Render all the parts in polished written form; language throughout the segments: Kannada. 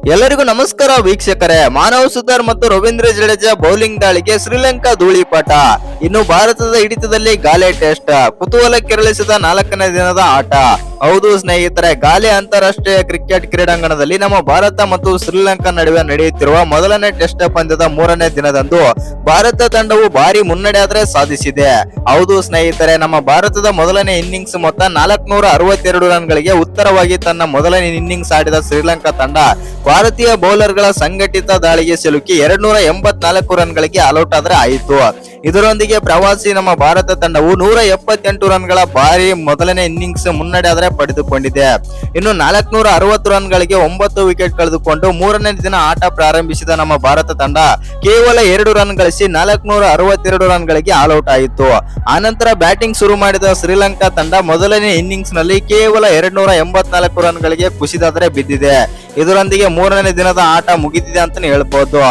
ಎಲ್ಲರಿಗೂ ನಮಸ್ಕಾರ ವೀಕ್ಷಕರೇ. ಮಾನವ್ ಸುತಾರ್ ಮತ್ತು ರವೀಂದ್ರ ಜಡೇಜಾ ಬೌಲಿಂಗ್ ದಾಳಿಗೆ ಶ್ರೀಲಂಕಾ ಧೂಳಿಪಟ. ಇನ್ನು ಭಾರತದ ಹಿಡಿತದಲ್ಲಿ ಗಾಲೆ ಟೆಸ್ಟ್ ಕುತೂಹಲ ಕೆರಳಿಸಿದ 4ನೇ ದಿನದ ಆಟ. ಹೌದು ಸ್ನೇಹಿತರೆ, ಗಾಲೆ ಅಂತಾರಾಷ್ಟ್ರೀಯ ಕ್ರಿಕೆಟ್ ಕ್ರೀಡಾಂಗಣದಲ್ಲಿ ನಮ್ಮ ಭಾರತ ಮತ್ತು ಶ್ರೀಲಂಕಾ ನಡುವೆ ನಡೆಯುತ್ತಿರುವ ಮೊದಲನೇ ಟೆಸ್ಟ್ ಪಂದ್ಯದ 3ನೇ ದಿನದಂದು ಭಾರತ ತಂಡವು ಭಾರಿ ಮುನ್ನಡೆ ಸಾಧಿಸಿದೆ. ಹೌದು ಸ್ನೇಹಿತರೆ, ನಮ್ಮ ಭಾರತದ ಮೊದಲನೇ ಇನ್ನಿಂಗ್ಸ್ ಮೊತ್ತ 462 ರನ್ಗಳಿಗೆ ಉತ್ತರವಾಗಿ ತನ್ನ ಮೊದಲನೇ ಇನ್ನಿಂಗ್ಸ್ ಆಡಿದ ಶ್ರೀಲಂಕಾ ತಂಡ ಭಾರತೀಯ ಬೌಲರ್ಗಳ ಸಂಘಟಿತ ದಾಳಿಗೆ ಸಿಲುಕಿ 284 ರನ್ಗಳಿಗೆ ಆಲ್ಔಟ್ ಆದ್ರೆ ಆಯಿತು. ಇದರೊಂದಿಗೆ ಪ್ರವಾಸಿ ನಮ್ಮ ಭಾರತ ತಂಡವು 178 ರನ್ಗಳ ಭಾರಿ ಮೊದಲನೇ ಇನ್ನಿಂಗ್ಸ್ ಮುನ್ನಡೆ ಪಡೆದುಕೊಂಡಿದೆ. ಇನ್ನು 460 ರನ್ಗಳಿಗೆ 9 ವಿಕೆಟ್ ಕಳೆದುಕೊಂಡು 3ನೇ ದಿನ ಆಟ ಪ್ರಾರಂಭಿಸಿದ ನಮ್ಮ ಭಾರತ ತಂಡ ಕೇವಲ 2 ರನ್ ಗಳಿಸಿ 462 ರನ್ಗಳಿಗೆ ಆಲ್ಔಟ್ ಆಯಿತು. ಆನಂತರ ಬ್ಯಾಟಿಂಗ್ ಶುರು ಮಾಡಿದ ಶ್ರೀಲಂಕಾ ತಂಡ ಮೊದಲನೇ ಇನ್ನಿಂಗ್ಸ್ ನಲ್ಲಿ ಕೇವಲ 284 ರನ್ಗಳಿಗೆ ಕುಸಿದಾದರೆ ಬಿದ್ದಿದೆ. ಇದರೊಂದಿಗೆ 3ನೇ ದಿನದ ಆಟ ಮುಗಿದಿದೆ ಅಂತಾನೆ ಹೇಳ್ಬಹುದು.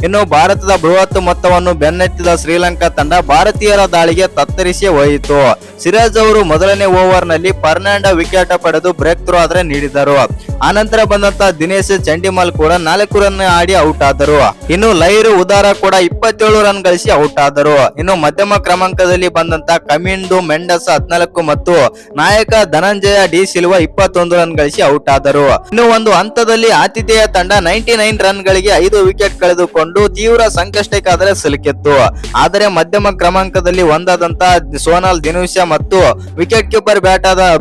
ಇನ್ನು ಭಾರತದ ಬೃಹತ್ ಮೊತ್ತವನ್ನು ಬೆನ್ನಟ್ಟಿದ ಶ್ರೀಲಂಕಾ ತಂಡ ಭಾರತೀಯರ ದಾಳಿಗೆ ತತ್ತರಿಸಿ ಹೋಯಿತು. ಸಿರಾಜ್ ಅವರು ಮೊದಲನೇ ಓವರ್ ನಲ್ಲಿ ಫರ್ನಾಂಡ ವಿಕೆಟ್ ಪಡೆದು ಬ್ರೇಕ್ ಥ್ರೋ ಆದ್ರೆ ನೀಡಿದರು. ಆನಂತರ ಬಂದಂತ ದಿನೇಶ್ ಚಂಡಿಮಾಲ್ ಕೂಡ 4 ರನ್ ಆಡಿ ಔಟ್ ಆದರು. ಇನ್ನು ಲೈರ್ ಉದಾರ ಕೂಡ 27 ರನ್ ಗಳಿಸಿ ಔಟ್ ಆದರು. ಇನ್ನು ಮಧ್ಯಮ ಕ್ರಮಾಂಕದಲ್ಲಿ ಬಂದಂತ ಕಮಿಂಡು ಮೆಂಡಸ್ 14 ಮತ್ತು ನಾಯಕ ಧನಂಜಯ ಡಿ ಸಿಲ್ವಾ 21 ರನ್ ಗಳಿಸಿ ಔಟ್ ಆದರು. ಇನ್ನು ಒಂದು ಹಂತದಲ್ಲಿ ಆತಿಥೇಯ ತಂಡ 99 ರನ್ ಗಳಿಗೆ 5 ವಿಕೆಟ್ ಕಳೆದುಕೊಂಡು ತೀವ್ರ ಸಂಕಷ್ಟಕ್ಕಾದರೆ ಸಿಲುಕಿತ್ತು. ಆದರೆ ಮಧ್ಯಮ ಕ್ರಮಾಂಕದಲ್ಲಿ ಒಂದಾದಂತ ಸೋನಾಲ್ ದಿನುಷ ಮತ್ತು ವಿಕೆಟ್ ಕೀಪರ್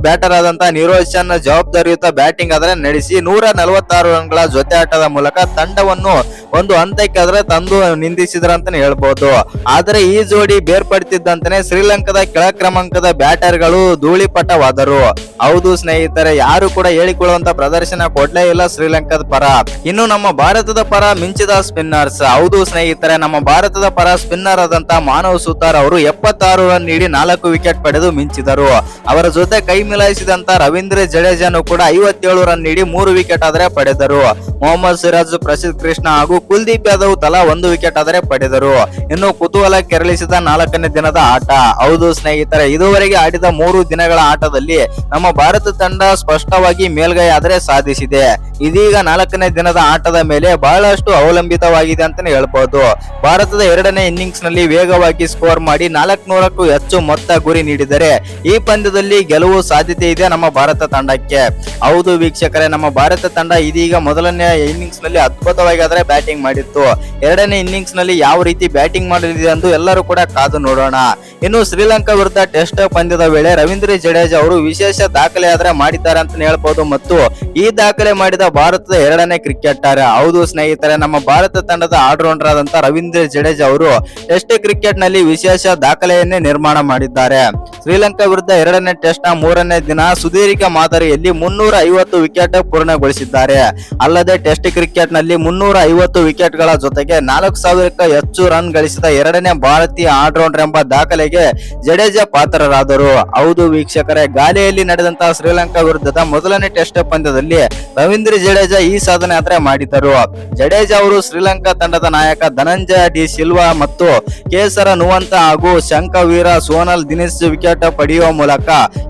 ಬ್ಯಾಟರ್ ಆದಂತ ನಿರೋಶನ್ ಜವಾಬ್ದಾರಿಯುತ ಬ್ಯಾಟಿಂಗ್ ಆದರೆ ನಡೆಸಿ 146 ರನ್ಗಳ ಜೊತೆ ಆಟದ ಮೂಲಕ ತಂಡವನ್ನು ಒಂದು ಹಂತಕ್ಕೆ ತಂದು ನಿಂದಿಸಿದ್ರಂತಾನೆ ಹೇಳ್ಬಹುದು. ಆದರೆ ಈ ಜೋಡಿ ಬೇರ್ಪಡುತ್ತಿದ್ದಂತೆ ಶ್ರೀಲಂಕಾದ ಕೆಳ ಕ್ರಮಾಂಕದ ಬ್ಯಾಟರ್ಗಳು ಧೂಳಿಪಟವಾದರು. ಹೌದು ಸ್ನೇಹಿತರೆ, ಯಾರು ಕೂಡ ಹೇಳಿಕೊಳ್ಳುವಂತ ಪ್ರದರ್ಶನ ಕೊಡ್ಲೇ ಇಲ್ಲ ಶ್ರೀಲಂಕಾದ ಪರ. ಇನ್ನು ನಮ್ಮ ಭಾರತದ ಪರ ಮಿಂಚಿದ ಸ್ಪಿನ್ನರ್ಸ್. ಹೌದು ಸ್ನೇಹಿತರೆ, ನಮ್ಮ ಭಾರತದ ಪರ ಸ್ಪಿನ್ನರ್ ಆದಂತ ಮಾನವ್ ಸುತಾರ್ ಅವರು 76 ರನ್ ನೀಡಿ 4 ವಿಕೆಟ್ ಪಡೆದು ಮಿಂಚಿದರು. ಅವರ ಜೊತೆ ಕೈ ಮಿಲಾಯಿಸಿದಂತ ರವೀಂದ್ರ ಜಡೇಜಾನು ಕೂಡ 57 ರನ್ ನೀಡಿ 3 ವಿಕೆಟ್ ಆದರೆ ಪಡೆದರು. ಮೊಹಮ್ಮದ್ ಸಿರಾಜ್, ಪ್ರಸಿದ್ಧ ಕೃಷ್ಣ ಹಾಗೂ ಕುಲ್ದೀಪ್ ಯಾದವ್ ತಲಾ 1 ವಿಕೆಟ್ ಆದರೆ ಪಡೆದರು. ಇನ್ನು ಕುತೂಹಲ ಕೆರಳಿಸಿದ 4ನೇ ದಿನದ ಆಟ. ಹೌದು ಸ್ನೇಹಿತರೆ, ಇದುವರೆಗೆ ಆಡಿದ 3 ದಿನಗಳ ಆಟದಲ್ಲಿ ನಮ್ಮ ಭಾರತ ತಂಡ ಸ್ಪಷ್ಟವಾಗಿ ಮೇಲ್ಗೈ ಆದರೆ ಸಾಧಿಸಿದೆ. ಇದೀಗ 4ನೇ ದಿನದ ಆಟದ ಮೇಲೆ ಬಹಳಷ್ಟು ಅವಲಂಬಿತವಾಗಿದೆ ಅಂತಾನೆ ಹೇಳ್ಬಹುದು. ಭಾರತದ 2ನೇ ಇನ್ನಿಂಗ್ಸ್ ನಲ್ಲಿ ವೇಗವಾಗಿ ಸ್ಕೋರ್ ಮಾಡಿ 400ಕ್ಕೂ ಹೆಚ್ಚು ಮೊತ್ತ ಗುರಿ ನೀಡಿದರೆ ಈ ಪಂದ್ಯದಲ್ಲಿ ಗೆಲುವು ಸಾಧ್ಯತೆ ಇದೆ ನಮ್ಮ ಭಾರತ ತಂಡಕ್ಕೆ. ಹೌದು ವೀಕ್ಷಕರೇ, ನಮ್ಮ ಭಾರತ ತಂಡ ಇದೀಗ ಮೊದಲನೇ ಇನ್ನಿಂಗ್ಸ್ ನಲ್ಲಿ ಅದ್ಭುತವಾಗಿ ಆದರೆ ಬ್ಯಾಟಿಂಗ್ ಮಾಡಿತ್ತು. 2ನೇ ಇನ್ನಿಂಗ್ಸ್ ನಲ್ಲಿ ಯಾವ ರೀತಿ ಬ್ಯಾಟಿಂಗ್ ಮಾಡಲಿದೆ ಎಂದು ಎಲ್ಲರೂ ಕೂಡ ಕಾದು ನೋಡೋಣ. ಇನ್ನು ಶ್ರೀಲಂಕಾ ವಿರುದ್ಧ ಟೆಸ್ಟ್ ಪಂದ್ಯದ ವೇಳೆ ರವೀಂದ್ರ ಜಡೇಜಾ ಅವರು ವಿಶೇಷ ದಾಖಲೆ ಆದ್ರೆ ಮಾಡಿದ್ದಾರೆ ಅಂತ ಹೇಳ್ಬಹುದು ಮತ್ತು ಈ ದಾಖಲೆ ಮಾಡಿದ ಭಾರತದ 2ನೇ ಕ್ರಿಕೆಟರ್. ಹೌದು ಸ್ನೇಹಿತರೆ, ನಮ್ಮ ಭಾರತ ತಂಡದ ಆಲ್ರೌಂಡರ್ ಆದಂತ ರವೀಂದ್ರ ಜಡೇಜಾ ಅವರು ಟೆಸ್ಟ್ ಕ್ರಿಕೆಟ್ ನಲ್ಲಿ ವಿಶೇಷ ದಾಖಲೆಯನ್ನೇ ನಿರ್ಮಾಣ ಮಾಡಿದ್ದಾರೆ. ಶ್ರೀಲಂಕಾ ವಿರುದ್ಧ 2ನೇ ಟೆಸ್ಟ್ ನ 3ನೇ ದಿನ ಸುದೀರ್ಘ ಮಾದರಿಯಲ್ಲಿ 350 ವಿಕೆಟ್ ಪೂರ್ಣಗೊಳಿಸಿದ್ದಾರೆ. ಅಲ್ಲದೆ ಟೆಸ್ಟ್ ಕ್ರಿಕೆಟ್ ನಲ್ಲಿ 350 ವಿಕೆಟ್ ಗಳ ಜೊತೆಗೆ 4000ಕ್ಕೂ ಹೆಚ್ಚು ರನ್ ಗಳಿಸಿದ 2ನೇ ಭಾರತೀಯ ಆಲ್ರೌಂಡರ್ ಎಂಬ ದಾಖಲೆಗೆ ಜಡೇಜಾ ಪಾತ್ರರಾದರು. ಹೌದು ವೀಕ್ಷಕರೇ, ಗಾಲೆಯಲ್ಲಿ ನಡೆದಂತಹ ಶ್ರೀಲಂಕಾ ವಿರುದ್ಧದ ಮೊದಲನೇ ಟೆಸ್ಟ್ ಪಂದ್ಯದಲ್ಲಿ ರವೀಂದ್ರ ಜಡೇಜಾ ಈ ಸಾಧನೆ ಆದ್ರೆ ಮಾಡಿದರು. ಜಡೇಜಾ ಅವರು ಶ್ರೀಲಂಕಾ ತಂಡದ ನಾಯಕ ಧನಂಜಯ ಡಿ ಸಿಲ್ವಾ ಮತ್ತು ಕೇಸರ ನುವಂತ ಹಾಗೂ ಶಂಕವೀರ ಸೋನಾಲ್ ದಿನೇಶ್ ವಿಕೆಟ್ ಪಡೆಯುವ ಮೂಲಕ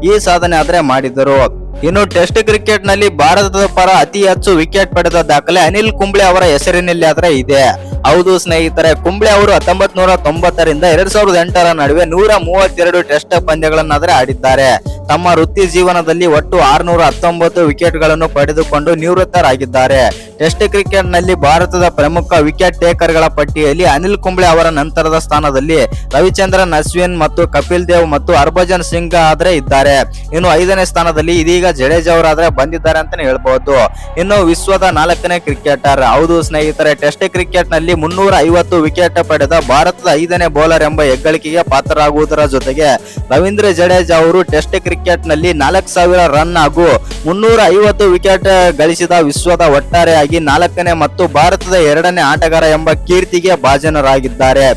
ಈ ಸಾಧನೆ ಆದ್ರೆ ಮಾಡಿದರು. ಇನ್ನು ಟೆಸ್ಟ್ ಕ್ರಿಕೆಟ್ ನಲ್ಲಿ ಭಾರತದ ಪರ ಅತಿ ಹೆಚ್ಚು ವಿಕೆಟ್ ಪಡೆದ ದಾಖಲೆ ಅನಿಲ್ ಕುಂಬ್ಳೆ ಅವರ ಹೆಸರಿನಲ್ಲಿ ಆದ್ರೆ ಇದೆ. ಹೌದು ಸ್ನೇಹಿತರೆ, ಕುಂಬ್ಳೆ ಅವರು 1990ರಿಂದ 2008ರ ನಡುವೆ 132 ಟೆಸ್ಟ್ ಪಂದ್ಯಗಳನ್ನಾದ್ರೆ ಆಡಿದ್ದಾರೆ. ತಮ್ಮ ವೃತ್ತಿ ಜೀವನದಲ್ಲಿ ಒಟ್ಟು 619 ವಿಕೆಟ್ ಗಳನ್ನು ಪಡೆದುಕೊಂಡು ನಿವೃತ್ತರಾಗಿದ್ದಾರೆ. ಟೆಸ್ಟ್ ಕ್ರಿಕೆಟ್ ನಲ್ಲಿ ಭಾರತದ ಪ್ರಮುಖ ವಿಕೆಟ್ ಟೇಕರ್ ಗಳ ಪಟ್ಟಿಯಲ್ಲಿ ಅನಿಲ್ ಕುಂಬ್ಳೆ ಅವರ ನಂತರದ ಸ್ಥಾನದಲ್ಲಿ ರವಿಚಂದ್ರನ್ ಅಶ್ವಿನ್ ಮತ್ತು ಕಪಿಲ್ ದೇವ್ ಮತ್ತು ಹರ್ಭಜನ್ ಸಿಂಗ್ ಆದ್ರೆ ಇದ್ದಾರೆ. ಇನ್ನು 5ನೇ ಸ್ಥಾನದಲ್ಲಿ ಇದೀಗ ಜಡೇಜಾ ಅವರಾದ್ರೆ ಬಂದಿದ್ದಾರೆ ಅಂತಾನೆ ಹೇಳ್ಬಹುದು. ಇನ್ನು ವಿಶ್ವದ 4ನೇ ಕ್ರಿಕೆಟರ್. ಹೌದು ಸ್ನೇಹಿತರೆ, ಟೆಸ್ಟ್ ಕ್ರಿಕೆಟ್ ನಲ್ಲಿ 350 ವಿಕೆಟ್ ಪಡೆದ ಭಾರತದ 5ನೇ ಬೌಲರ್ ಎಂಬ ಹೆಗ್ಗಳಿಕೆಗೆ ಪಾತ್ರರಾಗುವುದರ ಜೊತೆಗೆ ರವೀಂದ್ರ ಜಡೇಜಾ ಅವರು ಟೆಸ್ಟ್ ಕ್ರಿಕೆಟ್ ನಲ್ಲಿ 4000 ರನ್ ಹಾಗೂ 350 ವಿಕೆಟ್ ಗಳಿಸಿದ ವಿಶ್ವದ ಒಟ್ಟಾರೆಯಾಗಿ 4ನೇ ಮತ್ತು ಭಾರತದ 2ನೇ ಆಟಗಾರ ಎಂಬ ಕೀರ್ತಿಗೆ ಭಾಜನರಾಗಿದ್ದಾರೆ.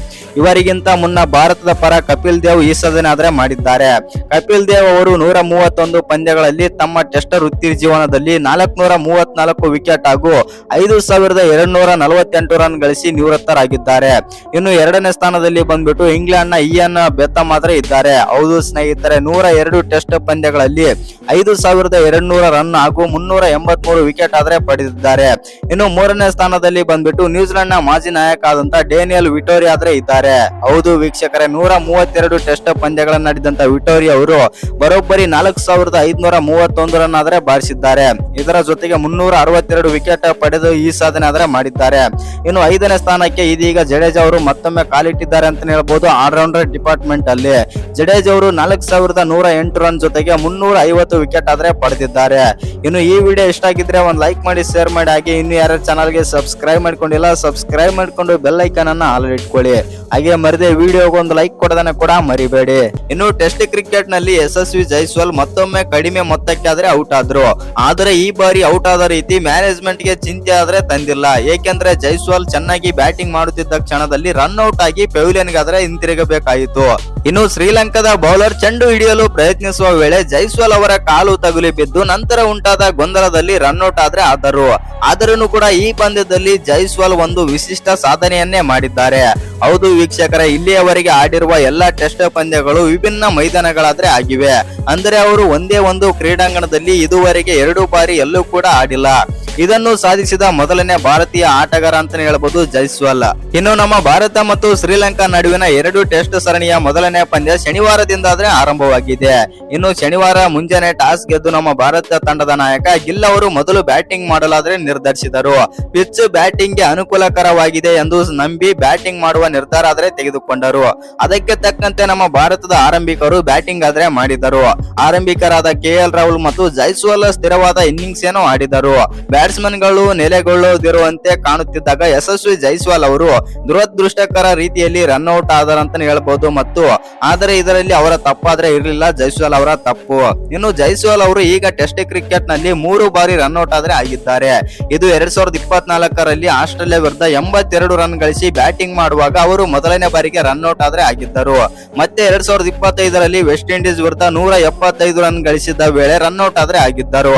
ಇವರಿಗಿಂತ ಮುನ್ನ ಭಾರತದ ಪರ ಕಪಿಲ್ ದೇವ್ ಈ ಸಾಧನೆ ಆದ್ರೆ ಮಾಡಿದ್ದಾರೆ. ಕಪಿಲ್ ದೇವ್ ಅವರು 131 ಪಂದ್ಯಗಳಲ್ಲಿ ತಮ್ಮ ಟೆಸ್ಟ್ ವೃತ್ತಿ ಜೀವನದಲ್ಲಿ 434 ವಿಕೆಟ್ ಹಾಗೂ 5248 ರನ್ ಗಳಿಸಿ ನಿವೃತ್ತರಾಗಿದ್ದಾರೆ. ಇನ್ನು ಎರಡನೇ ಸ್ಥಾನದಲ್ಲಿ ಬಂದ್ಬಿಟ್ಟು ಇಂಗ್ಲೆಂಡ್ ನ ಇಯಾನ್ ಬೆಥಮ್ ಆದ್ರೆ ಇದ್ದಾರೆ. ಹೌದು ಸ್ನೇಹಿತರೆ, 102 ಟೆಸ್ಟ್ ಪಂದ್ಯಗಳಲ್ಲಿ 5200 ರನ್ ಹಾಗೂ 383 ವಿಕೆಟ್ ಆದ್ರೆ ಪಡೆದಿದ್ದಾರೆ. ಇನ್ನು ಮೂರನೇ ಸ್ಥಾನದಲ್ಲಿ ಬಂದ್ಬಿಟ್ಟು ನ್ಯೂಜಿಲೆಂಡ್ ನ ಮಾಜಿ ನಾಯಕ ಆದಂತ ಡೇನಿಯಲ್ ವಿಟೋರಿ ಆದ್ರೆ ಇದ್ದಾರೆ. ಹೌದು ವೀಕ್ಷಕರೇ, 132 ಟೆಸ್ಟ್ ಪಂದ್ಯಗಳನ್ನು ನಡೆದಂತ ವಿಟೋರಿ ಅವರು ಬರೋಬ್ಬರಿ 4531 ರನ್ ಆದ್ರೆ ಬಾರಿಸಿದ್ದಾರೆ. ಇದರ ಜೊತೆಗೆ 362 ವಿಕೆಟ್ ಪಡೆದು ಈ ಸಾಧನೆ ಆದ್ರೆ ಮಾಡಿದ್ದಾರೆ. ಇನ್ನು ಐದನೇ ಸ್ಥಾನಕ್ಕೆ ಇದೀಗ ಜಡೇಜಾ ಅವರು ಮತ್ತೊಮ್ಮೆ ಕಾಲಿಟ್ಟಿದ್ದಾರೆ ಅಂತ ಹೇಳ್ಬಹುದು. ಆಲ್ರೌಂಡರ್ ಡಿಪಾರ್ಟ್ಮೆಂಟ್ ಅಲ್ಲಿ ಜಡೇಜಾ ಅವರು 4108 ರನ್ ಜೊತೆಗೆ 350 ವಿಕೆಟ್ ಆದ್ರೆ ಪಡೆದಿದ್ದಾರೆ. ಇನ್ನು ಈ ವಿಡಿಯೋ ಇಷ್ಟ ಆಗಿದ್ರೆ ಒಂದು ಲೈಕ್ ಮಾಡಿ, ಶೇರ್ ಮಾಡಿ, ಹಾಗೆ ಇನ್ನು ಯಾರ ಚಾನಲ್ಗೆ ಸಬ್ಸ್ಕ್ರೈಬ್ ಮಾಡ್ಕೊಂಡಿಲ್ಲ ಸಬ್ಸ್ಕ್ರೈಬ್ ಮಾಡ್ಕೊಂಡು ಬೆಲ್ ಐಕಾನ್ ಅನ್ನ ಆಲ್ ಇಟ್ಕೊಳ್ಳಿ. ಹಾಗೆ ಮರದೆ ವಿಡಿಯೋಗೆ ಒಂದು ಲೈಕ್ ಕೊಡೋದನ್ನ ಕೂಡ ಮರಿಬೇಡಿ. ಇನ್ನು ಟೆಸ್ಟ್ ಕ್ರಿಕೆಟ್ ನಲ್ಲಿ ಯಶಸ್ವಿ ಜೈಸ್ವಾಲ್ ಮತ್ತೊಮ್ಮೆ ಕಡಿಮೆ ಮೊತ್ತಕ್ಕೆ ಆದ್ರೆ ಔಟ್ ಆದ್ರು. ಆದರೆ ಈ ಬಾರಿ ಔಟ್ ಆದ ರೀತಿ ಮ್ಯಾನೇಜ್ಮೆಂಟ್ ಗೆ ಚಿಂತೆ ಆದ್ರೆ ತಂದಿಲ್ಲ. ಏಕೆಂದ್ರೆ ಜೈಸ್ವಾಲ್ ಚೆನ್ನಾಗಿ ಬ್ಯಾಟಿಂಗ್ ಮಾಡುತ್ತಿದ್ದ ಕ್ಷಣದಲ್ಲಿ ರನ್ ಔಟ್ ಆಗಿ ಪೆವಿಲಿಯನ್ ಗಾದ್ರೆ ಹಿಂತಿರುಗಬೇಕಾಯಿತು. ಇನ್ನು ಶ್ರೀಲಂಕಾದ ಬೌಲರ್ ಚೆಂಡು ಹಿಡಿಯಲು ಪ್ರಯತ್ನಿಸುವ ವೇಳೆ ಜೈಸ್ವಾಲ್ ಅವರ ಕಾಲು ತಗುಲಿ ಬಿದ್ದು ನಂತರ ಉಂಟಾದ ಗೊಂದಲದಲ್ಲಿ ರನ್ ಔಟ್ ಆದರು. ಆದರೂ ಕೂಡ ಈ ಪಂದ್ಯದಲ್ಲಿ ಜೈಸ್ವಾಲ್ ಒಂದು ವಿಶಿಷ್ಟ ಸಾಧನೆಯನ್ನೇ ಮಾಡಿದ್ದಾರೆ. ಹೌದು ವೀಕ್ಷಕರೇ, ಇಲ್ಲಿಯವರೆಗೆ ಆಡಿರುವ ಎಲ್ಲಾ ಟೆಸ್ಟ್ ಪಂದ್ಯಗಳು ವಿಭಿನ್ನ ಮೈದಾನಗಳಾದ್ರೆ ಆಗಿವೆ. ಅಂದರೆ ಅವರು ಒಂದೇ ಒಂದು ಕ್ರೀಡಾಂಗಣದಲ್ಲಿ ಇದುವರೆಗೆ 2 ಬಾರಿ ಎಲ್ಲೂ ಕೂಡ ಆಡಿಲ್ಲ. ಇದನ್ನು ಸಾಧಿಸಿದ ಮೊದಲನೇ ಭಾರತೀಯ ಆಟಗಾರ ಅಂತಾನೆ ಹೇಳ್ಬೋದು ಜೈಸ್ವಾಲ್. ಇನ್ನು ನಮ್ಮ ಭಾರತ ಮತ್ತು ಶ್ರೀಲಂಕಾ ನಡುವಿನ 2 ಟೆಸ್ಟ್ ಸರಣಿಯ ಮೊದಲನೇ ಪಂದ್ಯ ಶನಿವಾರದಿಂದ ಆದ್ರೆ ಆರಂಭವಾಗಿದೆ. ಇನ್ನು ಶನಿವಾರ ಮುಂಜಾನೆ ಟಾಸ್ ಗೆದ್ದು ನಮ್ಮ ಭಾರತ ತಂಡದ ನಾಯಕ ಗಿಲ್ ಅವರು ಮೊದಲು ಬ್ಯಾಟಿಂಗ್ ಮಾಡಲಾದ್ರೆ ನಿರ್ಧರಿಸಿದರು. ಪಿಚ್ ಬ್ಯಾಟಿಂಗ್ ಗೆ ಅನುಕೂಲಕರವಾಗಿದೆ ಎಂದು ನಂಬಿ ಬ್ಯಾಟಿಂಗ್ ಮಾಡುವ ನಿರ್ಧಾರ ಆದ್ರೆ ತೆಗೆದುಕೊಂಡರು. ಅದಕ್ಕೆ ತಕ್ಕಂತೆ ನಮ್ಮ ಭಾರತದ ಆರಂಭಿಕರು ಬ್ಯಾಟಿಂಗ್ ಆದ್ರೆ ಮಾಡಿದರು. ಆರಂಭಿಕರಾದ KL ರಾಹುಲ್ ಮತ್ತು ಜೈಸ್ವಾಲ್ ಸ್ಥಿರವಾದ ಇನ್ನಿಂಗ್ಸ್ ಏನೋ ಆಡಿದರು. ಬ್ಯಾಟ್ಸ್ಮನ್ ಗಳು ನೆಲೆಗೊಳ್ಳದಿರುವಂತೆ ಕಾಣುತ್ತಿದ್ದಾಗ ಯಶಸ್ವಿ ಜೈಸ್ವಾಲ್ ಅವರು ದುರದೃಷ್ಟಕರ ರೀತಿಯಲ್ಲಿ ರನ್ ಔಟ್ ಆದರಂತಾನೆ ಹೇಳ್ಬಹುದು. ಮತ್ತು ಆದರೆ ಇದರಲ್ಲಿ ಅವರ ತಪ್ಪಾದ್ರೆ ಇರಲಿಲ್ಲ, ಜೈಸ್ವಾಲ್ ಅವರ ತಪ್ಪು. ಇನ್ನು ಜೈಸ್ವಾಲ್ ಅವರು ಈಗ ಟೆಸ್ಟ್ ಕ್ರಿಕೆಟ್ ನಲ್ಲಿ 3 ಬಾರಿ ರನ್ ಔಟ್ ಆದ್ರೆ ಆಗಿದ್ದಾರೆ. ಇದು 2024ರಲ್ಲಿ ಆಸ್ಟ್ರೇಲಿಯಾ ವಿರುದ್ಧ 82 ರನ್ ಗಳಿಸಿ ಬ್ಯಾಟಿಂಗ್ ಮಾಡುವಾಗ ಅವರು ಮೊದಲನೇ ಬಾರಿಗೆ ರನ್ ಔಟ್ ಆದ್ರೆ ಆಗಿದ್ದರು. ಮತ್ತೆ 2025ರಲ್ಲಿ ವೆಸ್ಟ್ ಇಂಡೀಸ್ ವಿರುದ್ಧ 175 ರನ್ ಗಳಿಸಿದ ವೇಳೆ ರನ್ ಔಟ್ ಆದ್ರೆ ಆಗಿದ್ದರು.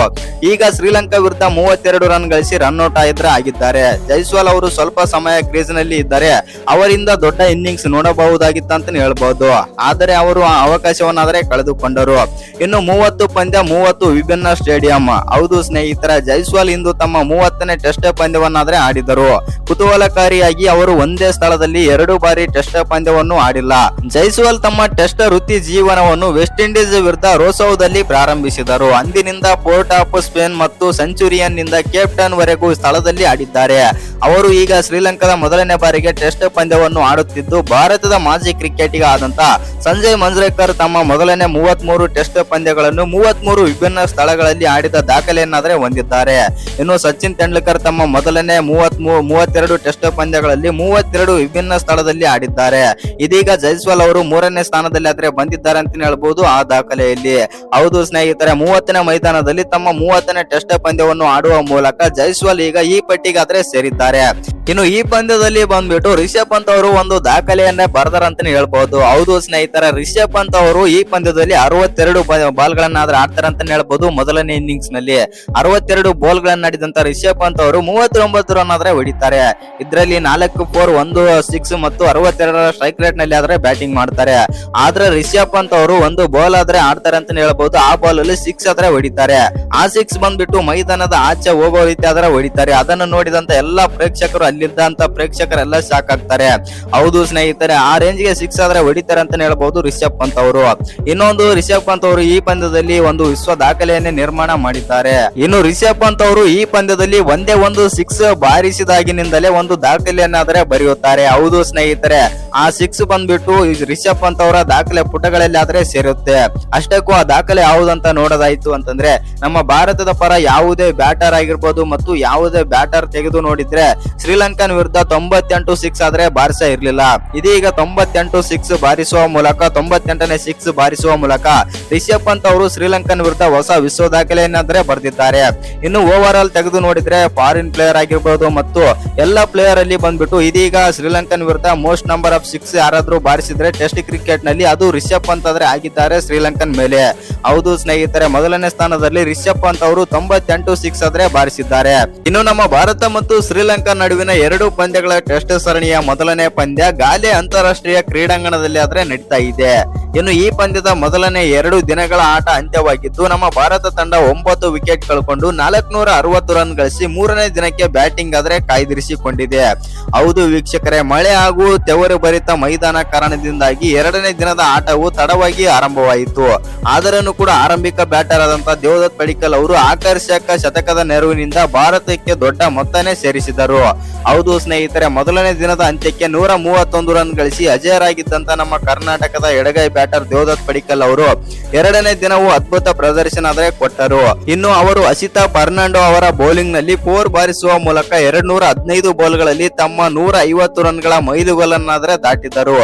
ಈಗ ಶ್ರೀಲಂಕಾ ವಿರುದ್ಧ 32 ರನ್ ಗಳಿಸಿ ರನ್ ಔಟ್ ಆಗಿದ್ದಾರೆ. ಜೈಸ್ವಾಲ್ ಅವರು ಸ್ವಲ್ಪ ಸಮಯ ಕ್ರೀಸ್ ನಲ್ಲಿ ಇದ್ದರೆ ಅವರಿಂದ ದೊಡ್ಡ ಇನ್ನಿಂಗ್ಸ್ ನೋಡಬಹುದಾಗಿತ್ತು ಅಂತ ಹೇಳ್ಬಹುದು. ಆದರೆ ಅವರು ಆ ಅವಕಾಶವನ್ನಾದ್ರೆ ಕಳೆದುಕೊಂಡರು. ಇನ್ನು 30 ಪಂದ್ಯ 30 ವಿಭಿನ್ನ ಸ್ಟೇಡಿಯಂ. ಹೌದು ಸ್ನೇಹಿತರ, ಜೈಸ್ವಾಲ್ ಇಂದು ತಮ್ಮ 30ನೇ ಟೆಸ್ಟ್ ಪಂದ್ಯವನ್ನಾದ್ರೆ ಆಡಿದರು. ಕುತೂಹಲಕಾರಿಯಾಗಿ ಅವರು ಒಂದೇ ಸ್ಥಳದಲ್ಲಿ 2 ಬಾರಿ ಟೆಸ್ಟ್ ಪಂದ್ಯವನ್ನು ಆಡಿಲ್ಲ. ಜೈಸ್ವಾಲ್ ತಮ್ಮ ಟೆಸ್ಟ್ ವೃತ್ತಿ ಜೀವನವನ್ನು ವೆಸ್ಟ್ ಇಂಡೀಸ್ ವಿರುದ್ಧ ರೋಸೌದಲ್ಲಿ ಪ್ರಾರಂಭಿಸಿದರು. ಅಂದಿನಿಂದ ಪೋರ್ಟ್ ಆಫ್ ಸ್ಪೇನ್ ಮತ್ತು ಸೆಂಚುರಿಯನ್ ನಿಂದ ಕೇಪ್ ಟೌನ್ ವರೆಗೂ ಸ್ಥಳದಲ್ಲಿ ಆಡಿದ್ದಾರೆ. ಅವರು ಈಗ ಶ್ರೀಲಂಕಾದ ಮೊದಲನೇ ಬಾರಿಗೆ ಟೆಸ್ಟ್ ಪಂದ್ಯವನ್ನು ಆಡುತ್ತಿದ್ದು, ಭಾರತದ ಮಾಜಿ ಕ್ರಿಕೆಟಿಗ ಆದಂತ ಸಂಜಯ್ ಮಂಜ್ರೇಕರ್ ತಮ್ಮ ಮೊದಲನೇ 33 ಟೆಸ್ಟ್ ಪಂದ್ಯಗಳನ್ನು 33 ವಿಭಿನ್ನ ಸ್ಥಳಗಳಲ್ಲಿ ಆಡಿದ ದಾಖಲೆಯನ್ನಾದ್ರೆ ಹೊಂದಿದ್ದಾರೆ. ಇನ್ನು ಸಚಿನ್ ತೆಂಡೂಲ್ಕರ್ ತಮ್ಮ ಮೊದಲನೇ 32 ಟೆಸ್ಟ್ ಪಂದ್ಯಗಳಲ್ಲಿ 32 ವಿಭಿನ್ನ ಸ್ಥಳದಲ್ಲಿ ಆಡಿದ್ದಾರೆ. ಇದೀಗ ಜೈಸ್ವಾಲ್ ಅವರು 3ನೇ ಸ್ಥಾನದಲ್ಲಿ ಆದ್ರೆ ಬಂದಿದ್ದಾರೆ ಅಂತ ಹೇಳ್ಬಹುದು ಆ ದಾಖಲೆಯಲ್ಲಿ. ಹೌದು ಸ್ನೇಹಿತರೆ, 30ನೇ ಮೈದಾನದಲ್ಲಿ ತಮ್ಮ 30ನೇ ಟೆಸ್ಟ್ ಪಂದ್ಯವನ್ನು ಆಡುವ ಮೂಲಕ ಜೈಸ್ವಾಲ್ ಈಗ ಈ ಪಟ್ಟಿಗಾದ್ರೆ ಸೇರಿದ್ದಾರೆ. ಇನ್ನು ಈ ಪಂದ್ಯದಲ್ಲಿ ಬಂದ್ಬಿಟ್ಟು ರಿಷಬ್ ಪಂತ್ ಅವರು ಒಂದು ದಾಖಲೆಯನ್ನೇ ಬರ್ದಾರಂತಾನೆ ಹೇಳ್ಬಹುದು. ಹೌದು ಸ್ನೇಹಿತರೆ, ರಿಷಬ್ ಪಂತ್ ಅವರು ಈ ಪಂದ್ಯದಲ್ಲಿ 62 ಬಾಲ್ ಗಳನ್ನಾದ್ರೆ ಆಡ್ತಾರೆ ಅಂತಾನೆ ಹೇಳ್ಬಹುದು. ಮೊದಲನೇ ಇನ್ನಿಂಗ್ಸ್ ನಲ್ಲಿ 62 ಬಾಲ್ ಗಳನ್ನ ಆಡಿದಂತ ರಿಷಬ್ ಪಂತ್ ಅವರು 39 ರನ್ ಆದ್ರೆ ಹೊಡಿತಾರೆ. ಇದರಲ್ಲಿ 4 4 1 6 ಮತ್ತು 62 ಸ್ಟ್ರೈಕ್ ರೇಟ್ ನಲ್ಲಿ ಆದ್ರೆ ಬ್ಯಾಟಿಂಗ್ ಮಾಡ್ತಾರೆ. ಆದ್ರೆ ರಿಷಬ್ ಪಂತ್ ಅವರು ಒಂದು ಬಾಲ್ ಆದ್ರೆ ಆಡ್ತಾರೆ ಅಂತಾನೆ ಹೇಳ್ಬಹುದು. ಆ ಬಾಲ್ ಅಲ್ಲಿ 6 ಆದ್ರೆ ಹೊಡಿತಾರೆ. ಆ 6 ಬಂದ್ಬಿಟ್ಟು ಮೈದಾನದ ಆಚೆ ಹೋಗೋ ರೀತಿ ಆದ್ರೆ ಹೊಡಿತಾರೆ. ಅದನ್ನು ನೋಡಿದಂತ ಎಲ್ಲಾ ಪ್ರೇಕ್ಷಕರು, ಅಲ್ಲಿದ್ದಂತ ಪ್ರೇಕ್ಷಕರೆಲ್ಲ ಶಾಕ್ ಆಗ್ತಾರೆ. ಹೌದು ಸ್ನೇಹಿತರೆ, ಆ ರೇಂಜ್ ಗೆ 6 ಆದ್ರೆ ಹೊಡಿತಾರೆ ಅಂತಾನೆ ಹೇಳ್ಬಹುದು ರಿಷಬ್ ಪಂತ್ ಅವರು. ಇನ್ನೊಂದು, ರಿಷಬ್ ಪಂತ್ ಅವರು ಈ ಪಂದ್ಯದಲ್ಲಿ ಒಂದು ವಿಶ್ವ ದಾಖಲೆಯನ್ನೇ ನಿರ್ಮಾಣ ಮಾಡಿದ್ದಾರೆ. ಇನ್ನು ರಿಷಬ್ ಪಂತ್ ಅವರು ಈ ಪಂದ್ಯದಲ್ಲಿ ಒಂದೇ ಒಂದು 6 ಬಾರಿಸಿದಾಗಿನಿಂದಲೇ ಒಂದು ದಾಖಲೆಯನ್ನಾದ್ರೆ ಬರೆಯುತ್ತಾರೆ. ಹೌದು ಸ್ನೇಹಿತರೆ, ಆ 6 ಬಂದ್ಬಿಟ್ಟು ರಿಷಬ್ ಪಂತ್ ಅವರ ದಾಖಲೆ ಪುಟಗಳಲ್ಲಿ ಆದ್ರೆ ಸೇರುತ್ತೆ. ಅಷ್ಟಕ್ಕೂ ಆ ದಾಖಲೆ ಯಾವುದಂತ ನೋಡೋದಾಯ್ತು ಅಂತಂದ್ರೆ, ನಮ್ಮ ಭಾರತದ ಪರ ಯಾವುದೇ ಬ್ಯಾಟರ್ ಆಗಿರ್ಬೋದು ಮತ್ತು ಯಾವುದೇ ಬ್ಯಾಟರ್ ತೆಗೆದು ನೋಡಿದ್ರೆ ಶ್ರೀಲಂಕಾ ಶ್ರೀಲಂಕನ್ ವಿರುದ್ಧ 98 ಸಿಕ್ಸ್ ಆದ್ರೆ ಬಾರಿಸ ಇರ್ಲಿಲ್ಲ. ಇದೀಗ 98 ಸಿಕ್ಸ್ ಬಾರಿಸುವ ಮೂಲಕ 98ನೇ ಸಿಕ್ಸ್ ಬಾರಿಸುವ ಮೂಲಕ ರಿಷಬ್ ಪಂತ್ ಅವರು ಶ್ರೀಲಂಕನ್ ವಿರುದ್ಧ ಹೊಸ ವಿಶ್ವ ದಾಖಲೆಯನ್ನಾದ್ರೆ ಬರೆದಿದ್ದಾರೆ. ಇನ್ನು ಓವರ್ ಆಲ್ ತೆಗೆದು ನೋಡಿದ್ರೆ ಫಾರಿನ್ ಪ್ಲೇಯರ್ ಆಗಿರ್ಬೋದು ಮತ್ತು ಎಲ್ಲ ಪ್ಲೇಯರ್ ಅಲ್ಲಿ ಬಂದ್ಬಿಟ್ಟು ಇದೀಗ ಶ್ರೀಲಂಕನ್ ವಿರುದ್ಧ ಮೋಸ್ಟ್ ನಂಬರ್ ಆಫ್ ಸಿಕ್ಸ್ ಯಾರಾದ್ರೂ ಬಾರಿಸಿದ್ರೆ ಟೆಸ್ಟ್ ಕ್ರಿಕೆಟ್ ನಲ್ಲಿ ಅದು ರಿಷಬ್ ಪಂತ್ ಆದ್ರೆ ಆಗಿದ್ದಾರೆ ಶ್ರೀಲಂಕನ್ ಮೇಲೆ. ಹೌದು ಸ್ನೇಹಿತರೆ, ಮೊದಲನೇ ಸ್ಥಾನದಲ್ಲಿ ರಿಷಬ್ ಪಂತ್ ಅವರು 98 ಸಿಕ್ಸ್ ಆದ್ರೆ ಬಾರಿಸಿದ್ದಾರೆ. ಇನ್ನು ನಮ್ಮ ಭಾರತ ಮತ್ತು ಶ್ರೀಲಂಕಾ ನಡುವಿನ 2 ಪಂದ್ಯಗಳ ಟೆಸ್ಟ್ ಸರಣಿಯ ಮೊದಲನೇ ಪಂದ್ಯ ಗಾಲೆ ಅಂತಾರಾಷ್ಟ್ರೀಯ ಕ್ರೀಡಾಂಗಣದಲ್ಲಿ ಆದ್ರೆ ನಡೀತಾ ಇದೆ. ಇನ್ನು ಈ ಪಂದ್ಯದ ಮೊದಲನೇ 2 ದಿನಗಳ ಆಟ ಅಂತ್ಯವಾಗಿದ್ದು ನಮ್ಮ ಭಾರತ ತಂಡ 9 ವಿಕೆಟ್ ಕಳ್ಕೊಂಡು 460 ರನ್ ಗಳಿಸಿ 3ನೇ ದಿನಕ್ಕೆ ಬ್ಯಾಟಿಂಗ್ ಆದ್ರೆ ಕಾಯ್ದಿರಿಸಿಕೊಂಡಿದೆ. ಹೌದು ವೀಕ್ಷಕರೇ, ಮಳೆ ಹಾಗೂ ತೆವರು ಭರಿತ ಮೈದಾನ ಕಾರಣದಿಂದಾಗಿ 2ನೇ ದಿನದ ಆಟವು ತಡವಾಗಿ ಆರಂಭವಾಯಿತು. ಆದರೂ ಕೂಡ ಆರಂಭಿಕ ಬ್ಯಾಟರ್ ಆದಂತಹ ದೇವದತ್ ಪಡಿಕ್ಕಲ್ ಅವರು ಆಕರ್ಷಕ ಶತಕದ ನೆರವಿನಿಂದ ಭಾರತಕ್ಕೆ ದೊಡ್ಡ ಮೊತ್ತನೇ ಸೇರಿಸಿದರು. ಹೌದು ಸ್ನೇಹಿತರೆ, ಮೊದಲನೇ ದಿನದ ಅಂತ್ಯಕ್ಕೆ 131 ರನ್ ಗಳಿಸಿ ಅಜೇಯರಾಗಿದ್ದಂತ ನಮ್ಮ ಕರ್ನಾಟಕದ ಎಡಗೈ ಬ್ಯಾಟರ್ ದೇವದತ್ ಪಡಿಕ್ಕಲ್ ಅವರು 2ನೇ ದಿನವೂ ಅದ್ಭುತ ಪ್ರದರ್ಶನ ಆದ್ರೆ ಕೊಟ್ಟರು. ಇನ್ನು ಅವರು ಅಸಿತಾ ಫರ್ನಾಂಡೋ ಅವರ ಬೌಲಿಂಗ್ ನಲ್ಲಿ 4 ಬಾರಿಸುವ ಮೂಲಕ 215 ಬಾಲ್ಗಳಲ್ಲಿ ತಮ್ಮ 150 ರನ್ಗಳ ಮೈಲುಗಲ್ಲನ್ನಾದ್ರೆ ದಾಟಿದರು.